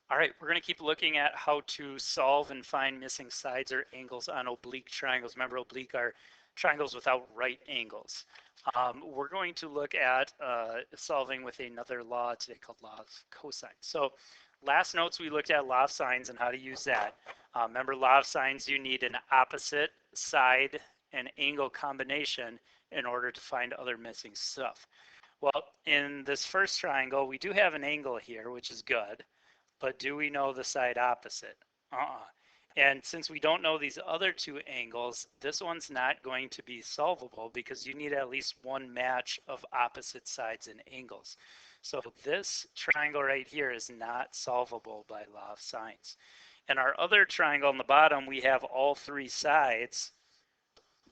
All right, we're going to keep looking at how to solve and find missing sides or angles on oblique triangles. Remember, oblique are triangles without right angles. We're going to look at solving with another law today called Law of Cosines. So last notes we looked at Law of Sines and how to use that. Remember, Law of Sines, you need an opposite side and angle combination in order to find other missing stuff. Well, in this first triangle, we do have an angle here, which is good. But do we know the side opposite? And since we don't know these other two angles, this one's not going to be solvable because you need at least one match of opposite sides and angles. So this triangle right here is not solvable by law of sines. And our other triangle on the bottom, we have all three sides,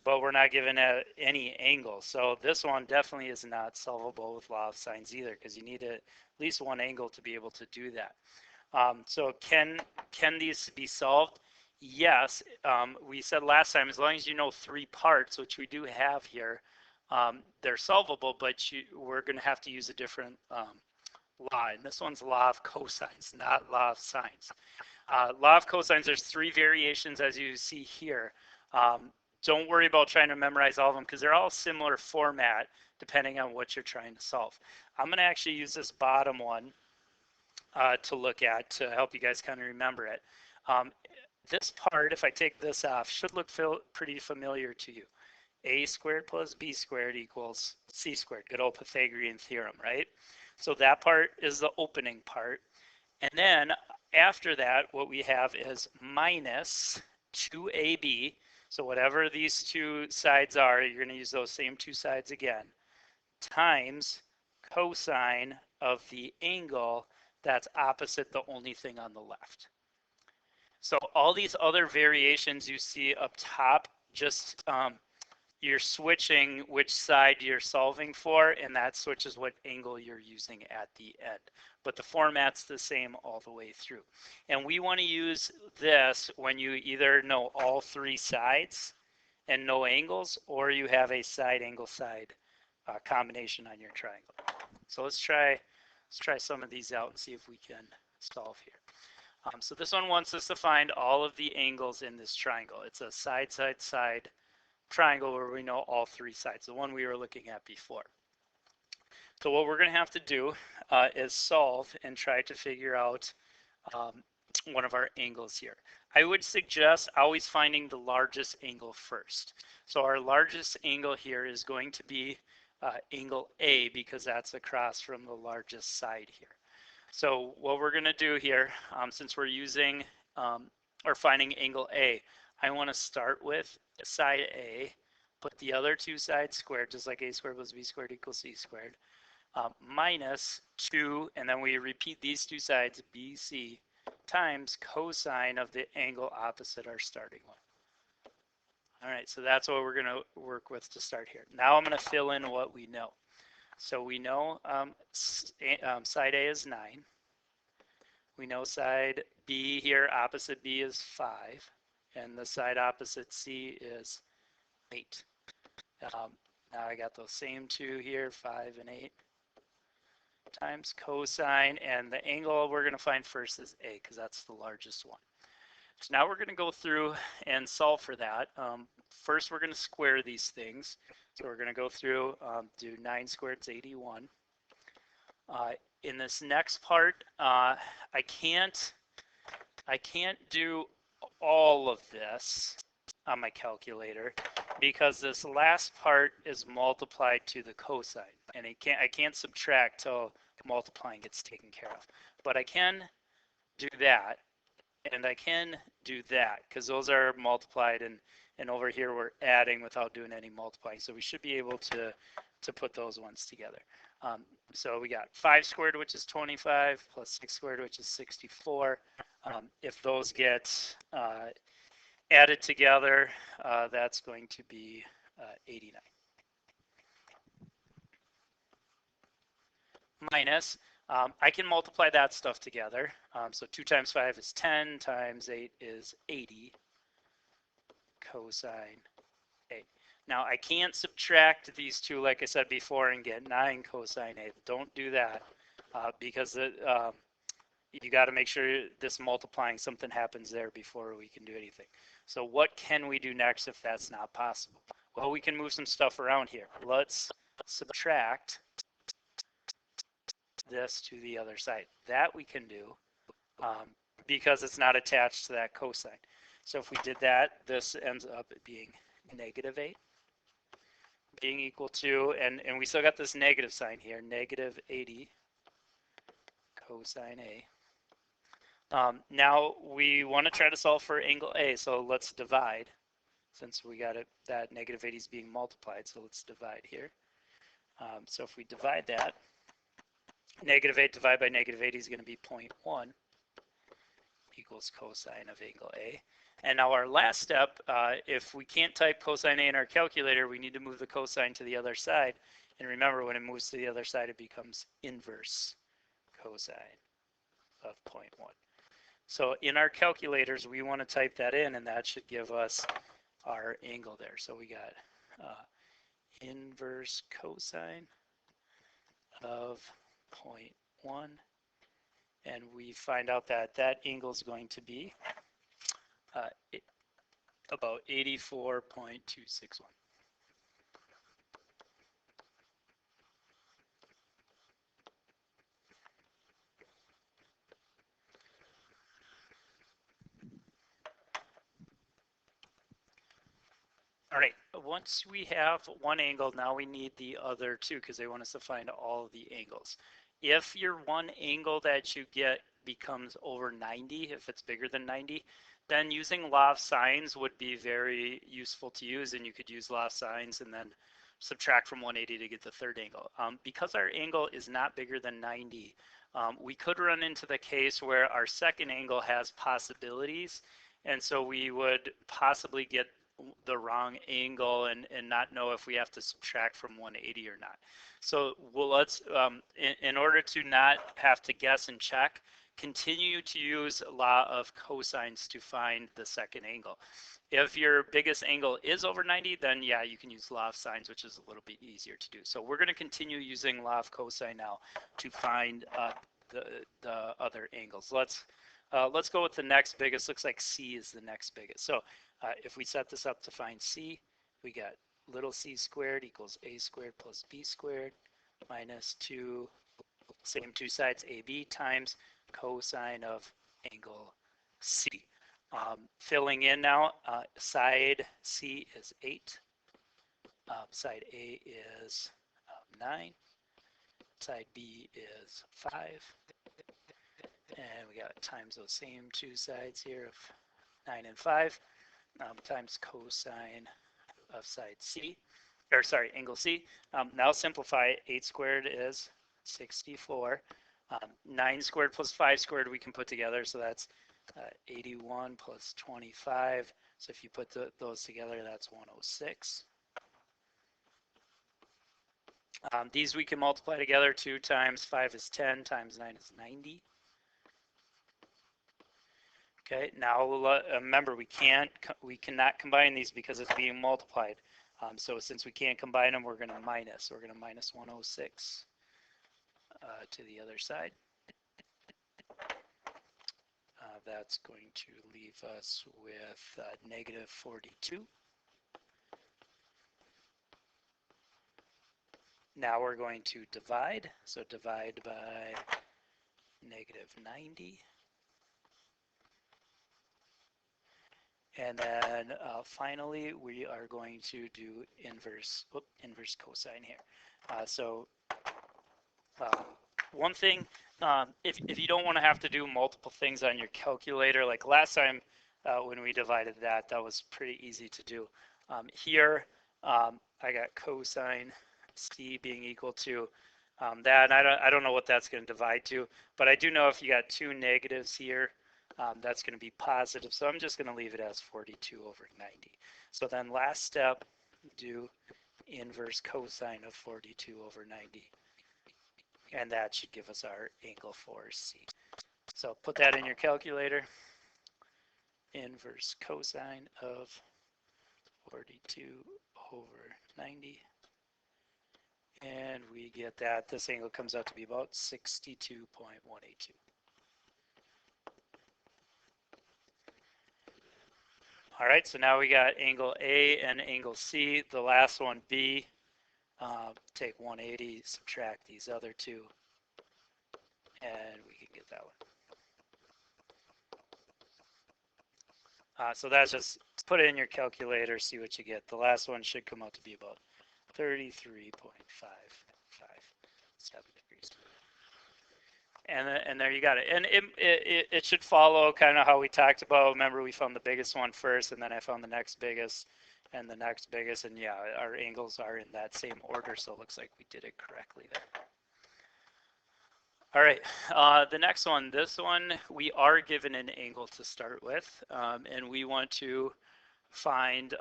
but we're not given any angle. So this one definitely is not solvable with law of sines either because you need at least one angle to be able to do that. So can these be solved? Yes. We said last time, as long as you know three parts, which we do have here, they're solvable, but we're going to have to use a different law. And this one's law of cosines, not law of sines. Law of cosines, there's three variations as you see here. Don't worry about trying to memorize all of them because they're all similar format depending on what you're trying to solve. I'm going to actually use this bottom one to look at to help you guys kind of remember it. This part, if I take this off, should look pretty familiar to you. A squared plus B squared equals C squared. Good old Pythagorean theorem, right? So that part is the opening part. And then after that, what we have is minus 2AB. So whatever these two sides are, you're going to use those same two sides again, times cosine of the angle that's opposite the only thing on the left. So all these other variations you see up top, just you're switching which side you're solving for, and that switches what angle you're using at the end. But the format's the same all the way through. And we want to use this when you either know all three sides and no angles, or you have a side angle side combination on your triangle. So let's try some of these out and see if we can solve here. So this one wants us to find all of the angles in this triangle. It's a side, side, side triangle where we know all three sides, the one we were looking at before. So what we're going to have to do is solve and try to figure out one of our angles here. I would suggest always finding the largest angle first. So our largest angle here is going to be angle A because that's across from the largest side here. So what we're going to do here, since we're using or finding angle A, I want to start with side A, put the other two sides squared, just like A squared plus B squared equals C squared, minus 2, and then we repeat these two sides, BC, times cosine of the angle opposite our starting one. All right, so that's what we're going to work with to start here. Now I'm going to fill in what we know. So we know side A is 9. We know side B here, opposite B is 5. And the side opposite C is 8. Now I got those same two here, 5 and 8, times cosine. And the angle we're going to find first is A because that's the largest one. So now we're going to go through and solve for that. First, we're going to square these things. So we're going to go through, do 9 squared is 81. In this next part, I can't do all of this on my calculator because this last part is multiplied to the cosine, and I can't subtract till multiplying gets taken care of. But I can do that, and I can do that because those are multiplied, and over here we're adding without doing any multiplying. So we should be able to put those ones together. So we got 5 squared, which is 25, plus 6 squared, which is 64. If those get added together, that's going to be 89. Minus, I can multiply that stuff together. So 2 times 5 is 10, times 8 is 80, cosine A. Now I can't subtract these two like I said before and get 9 cosine A. Don't do that because you got to make sure this multiplying something happens there before we can do anything. So what can we do next if that's not possible? Well, we can move some stuff around here. Let's subtract this to the other side. That we can do because it's not attached to that cosine. So if we did that, this ends up being negative 8 being equal to, and we still got this negative sign here, negative 80 cosine A. Now we want to try to solve for angle A, so let's divide since we got it, that negative 80 is being multiplied, so let's divide here. So if we divide that, negative 8 divided by negative 80 is going to be 0.1 equals cosine of angle A. And now our last step, if we can't type cosine A in our calculator, we need to move the cosine to the other side. And remember, when it moves to the other side, it becomes inverse cosine of 0.1. So in our calculators, we want to type that in, and that should give us our angle there. So we got inverse cosine of 0.1, and we find out that that angle is going to be about 84.261. All right, once we have one angle, now we need the other two because they want us to find all of the angles. If your one angle that you get becomes over 90, if it's bigger than 90, then using law of sines would be very useful to use, and you could use law of sines and then subtract from 180 to get the third angle. Because our angle is not bigger than 90, we could run into the case where our second angle has possibilities, and so we would possibly get the wrong angle and not know if we have to subtract from 180 or not. So well, let's in order to not have to guess and check, continue to use law of cosines to find the second angle. If your biggest angle is over 90, then yeah, you can use law of sines, which is a little bit easier to do. So we're going to continue using law of cosine now to find the other angles. Let's go with the next biggest. Looks like C is the next biggest. So if we set this up to find C, we got little c squared equals a squared plus b squared minus 2, same two sides, AB times cosine of angle C. Filling in now, side C is 8, side A is 9, side B is 5, and we got times those same two sides here of 9 and 5, times cosine of side C, or sorry, angle C. Now simplify, 8 squared is 64. 9 squared plus 5 squared we can put together, so that's 81 plus 25. So if you put those together, that's 106. These we can multiply together. 2 times 5 is 10, times 9 is 90. Okay, now remember we cannot combine these because it's being multiplied. So since we can't combine them, we're going to minus. We're going to minus 106 to the other side. That's going to leave us with negative 42. Now we're going to divide. So divide by negative 90. And then finally, we are going to do inverse cosine here. One thing, if you don't want to have to do multiple things on your calculator, like last time when we divided that was pretty easy to do. Here, I got cosine C being equal to that. And I don't know what that's going to divide to, but I do know if you got two negatives here, that's going to be positive. So I'm just going to leave it as 42 over 90. So then last step, do inverse cosine of 42 over 90. And that should give us our angle for C. So put that in your calculator. Inverse cosine of 42 over 90. And we get that this angle comes out to be about 62.182. All right, so now we got angle A and angle C. The last one, B. Take 180, subtract these other two, and we can get that one. So that's just put it in your calculator, see what you get. The last one should come out to be about 33.557 degrees. And there you got it. And it should follow kind of how we talked about. Remember, we found the biggest one first, and then I found the next biggest, and the next biggest. And yeah, our angles are in that same order, so it looks like we did it correctly there. All right, the next one, this one, we are given an angle to start with, and we want to find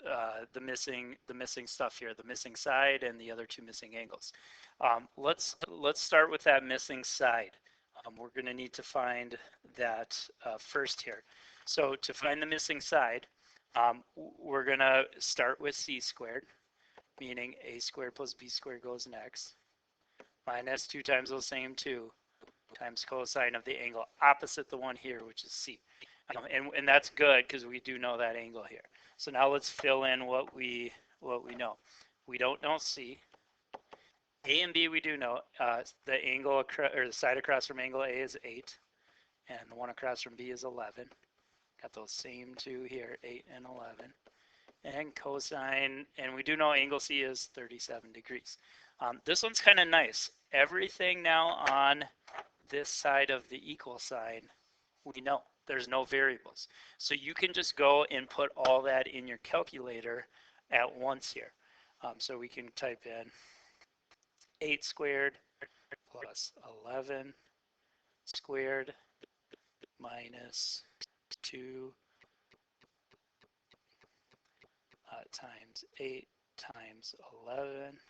the missing stuff here, the missing side and the other two missing angles. Let's start with that missing side. We're going to need to find that first here. So to find the missing side, we're going to start with c squared, meaning a squared plus b squared goes next, minus 2 times those same 2 times cosine of the angle opposite the one here, which is c. And that's good because we do know that angle here. So now let's fill in what we know. We don't know c. A and b we do know. The angle or the side across from angle A is 8, and the one across from B is 11. Got those same two here, 8 and 11. And cosine, and we do know angle C is 37 degrees. This one's kind of nice. Everything now on this side of the equal sign, we know there's no variables. So you can just go and put all that in your calculator at once here. So we can type in 8 squared plus 11 squared minus 2 times 8 times 11,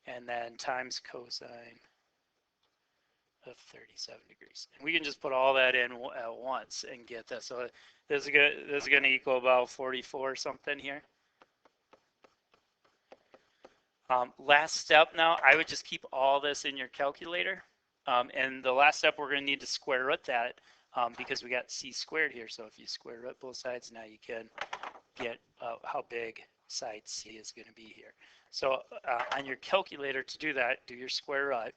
and then times cosine of 37 degrees. And we can just put all that in at once and get this. So this is going to equal about 44 something here. Last step now, I would just keep all this in your calculator. And the last step, we're going to need to square root that because we got c squared here. So if you square root both sides, now you can get how big side c is going to be here. So on your calculator to do that, do your square root.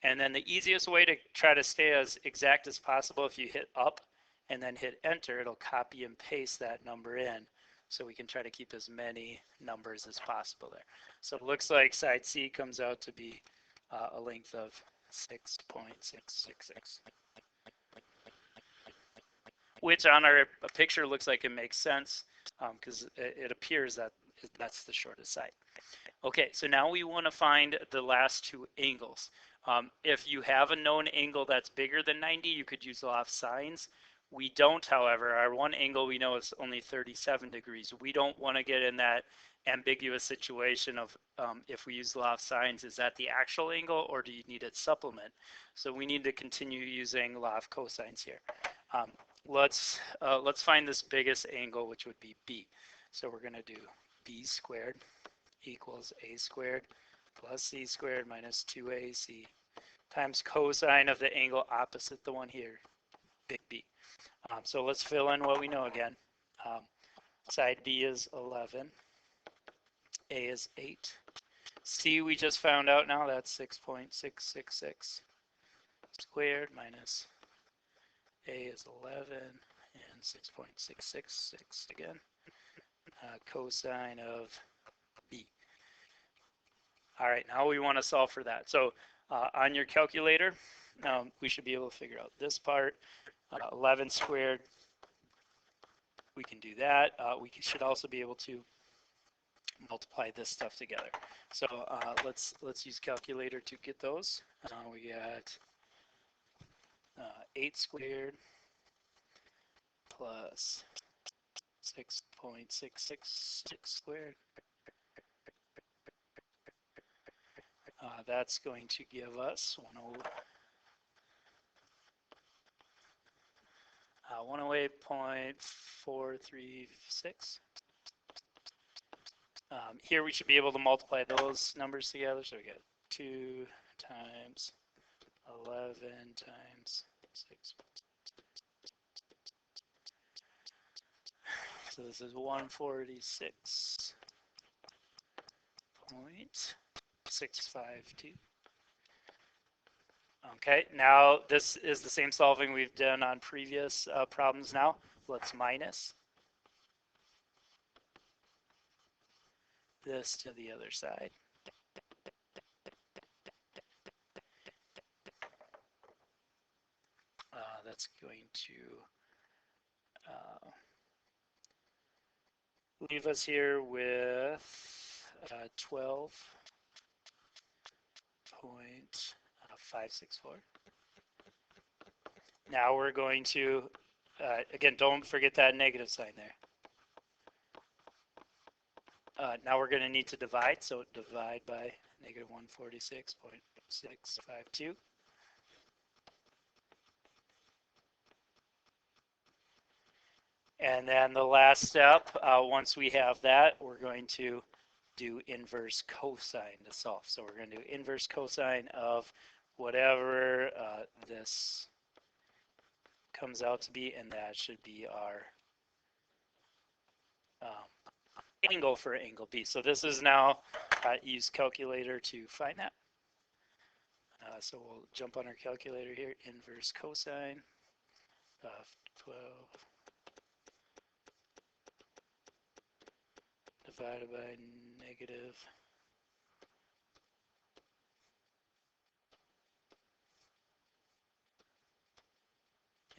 And then the easiest way to try to stay as exact as possible, if you hit up and then hit enter, it'll copy and paste that number in. So we can try to keep as many numbers as possible there. So it looks like side C comes out to be a length of 6.666, which on our picture looks like it makes sense because it appears that that's the shortest side. Okay, so now we want to find the last two angles. If you have a known angle that's bigger than 90, you could use law of sines. We don't, however. Our one angle we know is only 37 degrees. We don't want to get in that ambiguous situation of if we use law of sines, is that the actual angle or do you need a supplement? So we need to continue using law of cosines here. Let's find this biggest angle, which would be B. So we're going to do B squared equals A squared plus C squared minus 2AC times cosine of the angle opposite the one here, big B. So let's fill in what we know again. Side B is 11, A is 8. C we just found out now, that's 6.666 squared minus A is 11 and 6.666 again. Cosine of B. All right, now we want to solve for that. So on your calculator, we should be able to figure out this part. 11 squared, we can do that. We should also be able to multiply this stuff together. So let's use calculator to get those. We got 8 squared plus 6.666 squared. That's going to give us 108.436. Here we should be able to multiply those numbers together. So we get 2 times 11 times 6. So this is 146.652. Okay, now this is the same solving we've done on previous problems now. Let's minus this to the other side. That's going to leave us here with 12.564. Now we're going to, again, don't forget that negative sign there. Now we're going to need to divide, so divide by negative 146.652. And then the last step, once we have that, we're going to do inverse cosine to solve. So we're going to do inverse cosine of whatever this comes out to be, and that should be our angle for angle B. So this is now use calculator to find that. So we'll jump on our calculator here, inverse cosine of 12 divided by negative.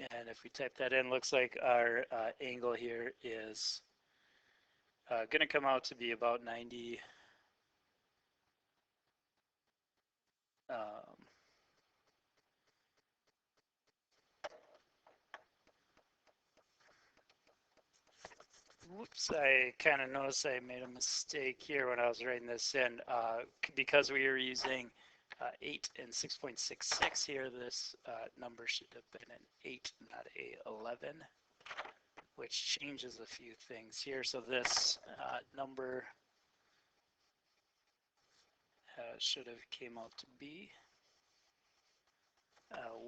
And if we type that in, looks like our angle here is going to come out to be about 90. Whoops, I kind of noticed I made a mistake here when I was writing this in. Because we were using 8 and 6.66 here, this number should have been an 8, not a 11, which changes a few things here. So this number should have came out to be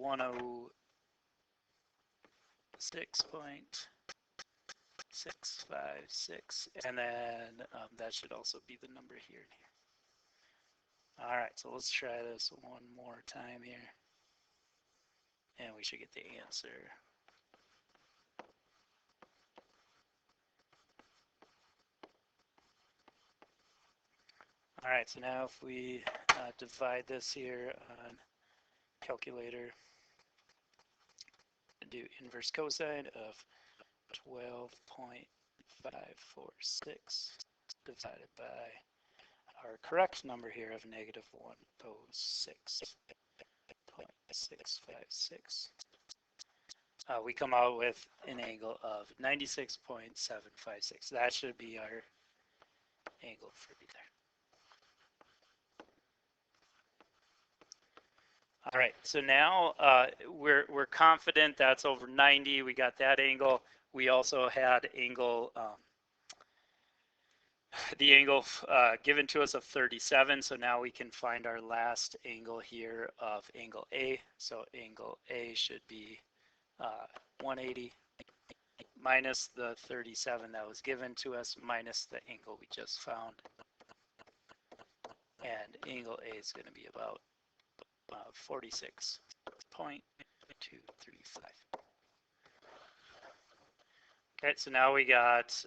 106.656, and then that should also be the number here and here. All right, so let's try this one more time here, and we should get the answer. All right, so now if we divide this here on calculator, do inverse cosine of 12.546 divided by our correct number here of negative 106.656. We come out with an angle of 96.756. That should be our angle for B there. All right, so now we're confident that's over 90. We got that angle. We also had angle, the angle given to us of 37. So now we can find our last angle here of angle A. So angle A should be 180 minus the 37 that was given to us minus the angle we just found. And angle A is going to be about 46.235. Okay, so now we got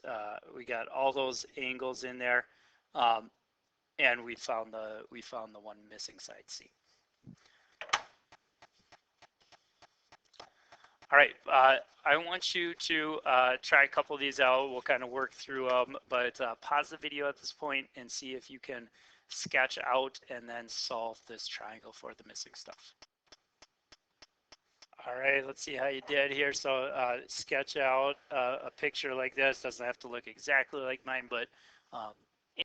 all those angles in there, and we found the one missing side C. All right, I want you to try a couple of these out. We'll kind of work through them, but pause the video at this point and see if you can sketch out and then solve this triangle for the missing stuff. All right, let's see how you did here. So sketch out a picture like this. Doesn't have to look exactly like mine, but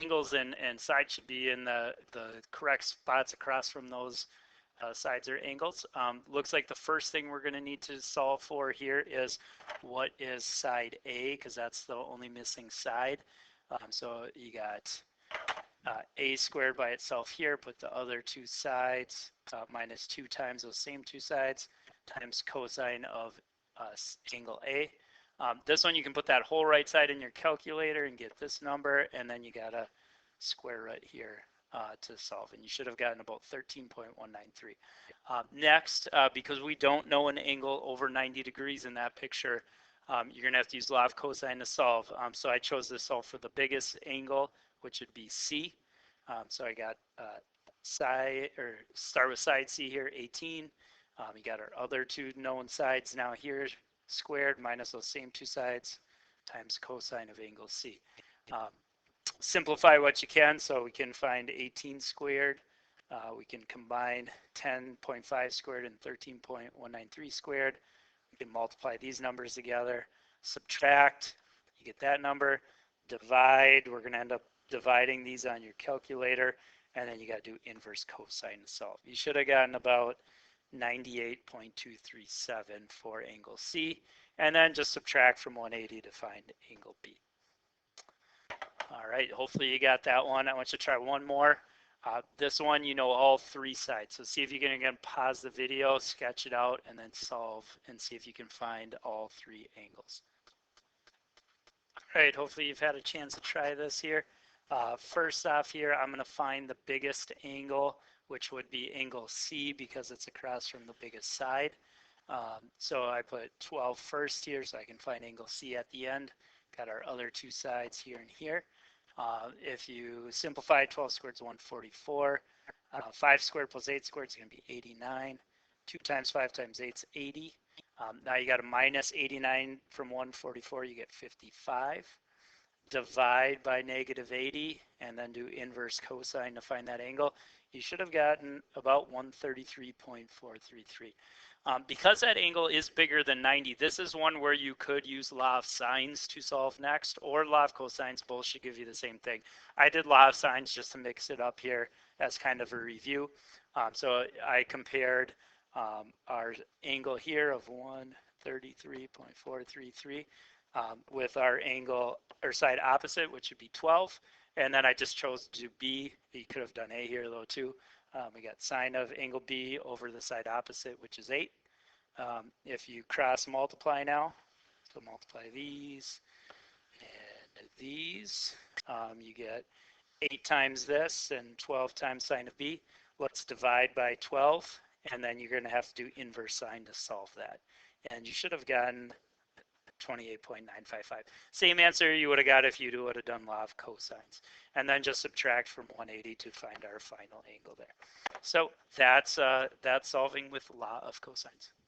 angles and sides should be in the correct spots across from those sides or angles. Looks like the first thing we're going to need to solve for here is what is side A, because that's the only missing side. So you got A squared by itself here, put the other two sides minus 2 times those same two sides times cosine of angle A. This one you can put that whole right side in your calculator and get this number, and then you got a square root here to solve, and you should have gotten about 13.193. Next, because we don't know an angle over 90 degrees in that picture, you're going to have to use law of cosine to solve. So I chose to solve for the biggest angle, which would be C. So I got side, or start with side C here, 18. You got our other two known sides now here, squared minus those same two sides times cosine of angle C. Simplify what you can, so we can find 18 squared. We can combine 10.5 squared and 13.193 squared. We can multiply these numbers together, subtract, you get that number, divide, we're going to end up dividing these on your calculator, and then you got to do inverse cosine to solve. You should have gotten about 98.237 for angle C, and then just subtract from 180 to find angle B. All right, hopefully you got that one. I want you to try one more. This one, you know all three sides. So see if you can, again, pause the video, sketch it out, and then solve and see if you can find all three angles. All right, hopefully you've had a chance to try this here. First off here, I'm going to find the biggest angle, which would be angle C because it's across from the biggest side. So I put 12 first here so I can find angle C at the end. Got our other two sides here and here. If you simplify, 12 squared is 144. 5 squared plus 8 squared is going to be 89. 2 times 5 times 8 is 80. Now you got a minus 89 from 144, you get 55. Divide by negative 80, and then do inverse cosine to find that angle. You should have gotten about 133.433. Because that angle is bigger than 90, this is one where you could use law of sines to solve next, or law of cosines. Both should give you the same thing. I did law of sines just to mix it up here as kind of a review. So I compared our angle here of 133.433 with our angle or side opposite, which would be 12. And then I just chose to do B. You could have done A here though too. We got sine of angle B over the side opposite, which is 8. If you cross multiply now, so multiply these and these, you get 8 times this and 12 times sine of B. Let's divide by 12, and then you're going to have to do inverse sine to solve that. And you should have gotten 28.955. Same answer you would have got if you would have done law of cosines. And then just subtract from 180 to find our final angle there. So that's solving with law of cosines.